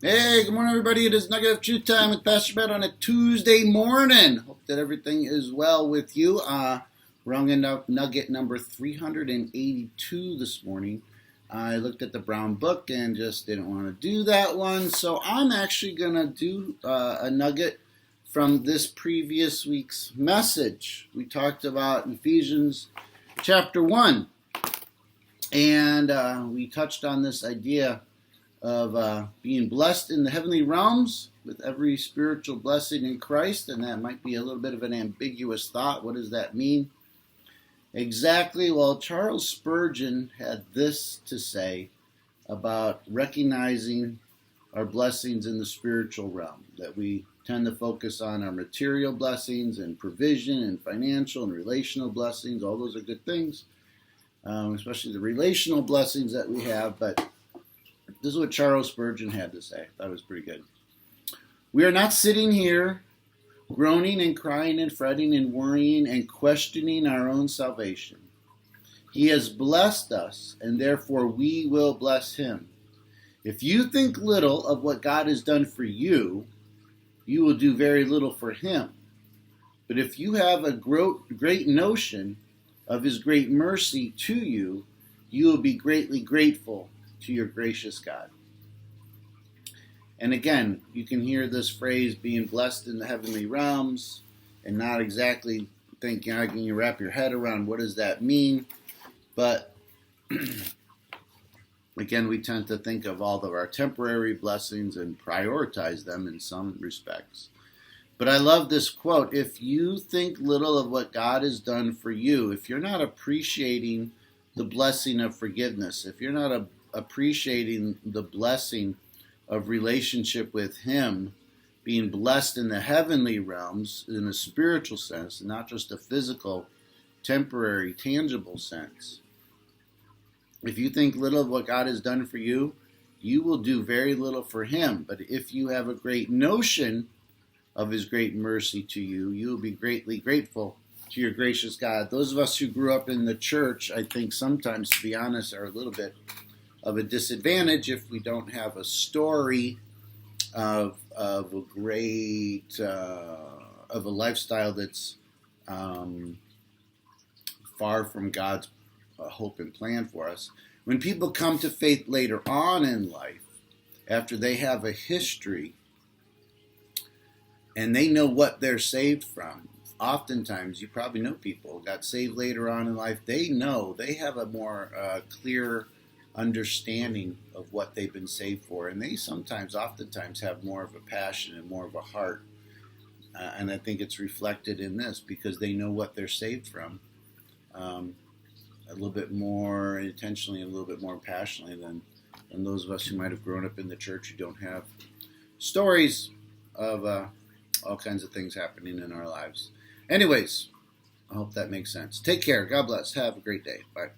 Hey, good morning, everybody. It is Nugget of Truth Time with Pastor Ben on a Tuesday morning. Hope that everything is well with you. We're on Nugget number 382 this morning. I looked at the brown book and just didn't want to do that one, so I'm actually going to do a nugget from this previous week's message. We talked about Ephesians chapter 1, and we touched on this idea of being blessed in the heavenly realms with every spiritual blessing in Christ, and that might be a little bit of an ambiguous thought. What does that mean? Exactly. Well, Charles Spurgeon had this to say about recognizing our blessings in the spiritual realm, that we tend to focus on our material blessings and provision and financial and relational blessings. All those are good things, especially the relational blessings that we have, but this is what Charles Spurgeon had to say. That was pretty good. We are not sitting here groaning and crying and fretting and worrying and questioning our own salvation. He has blessed us, and therefore we will bless him. If you think little of what God has done for you, you will do very little for him. But if you have a great notion of his great mercy to you, you will be greatly grateful to your gracious God. And again, you can hear this phrase, being blessed in the heavenly realms, and not exactly thinking, how can you wrap your head around what does that mean? But again, we tend to think of all of our temporary blessings and prioritize them in some respects. But I love this quote: if you think little of what God has done for you, if you're not appreciating the blessing of forgiveness, if you're not appreciating the blessing of relationship with him, being blessed in the heavenly realms in a spiritual sense, not just a physical, temporary, tangible sense. If you think little of what God has done for you, you will do very little for him. But if you have a great notion of his great mercy to you, you will be greatly grateful to your gracious God. Those of us who grew up in the church, I think sometimes, to be honest, are a little bit of a disadvantage if we don't have a story of a great of a lifestyle that's far from God's hope and plan for us. When people come to faith later on in life, after they have a history and they know what they're saved from, oftentimes, you probably know people who got saved later on in life, they know, they have a more clear understanding of what they've been saved for, and they oftentimes have more of a passion and more of a heart, and I think it's reflected in this because they know what they're saved from a little bit more intentionally and a little bit more passionately than those of us who might have grown up in the church who don't have stories of all kinds of things happening in our lives. Anyways, I hope that makes sense. Take care. God bless. Have a great day. Bye.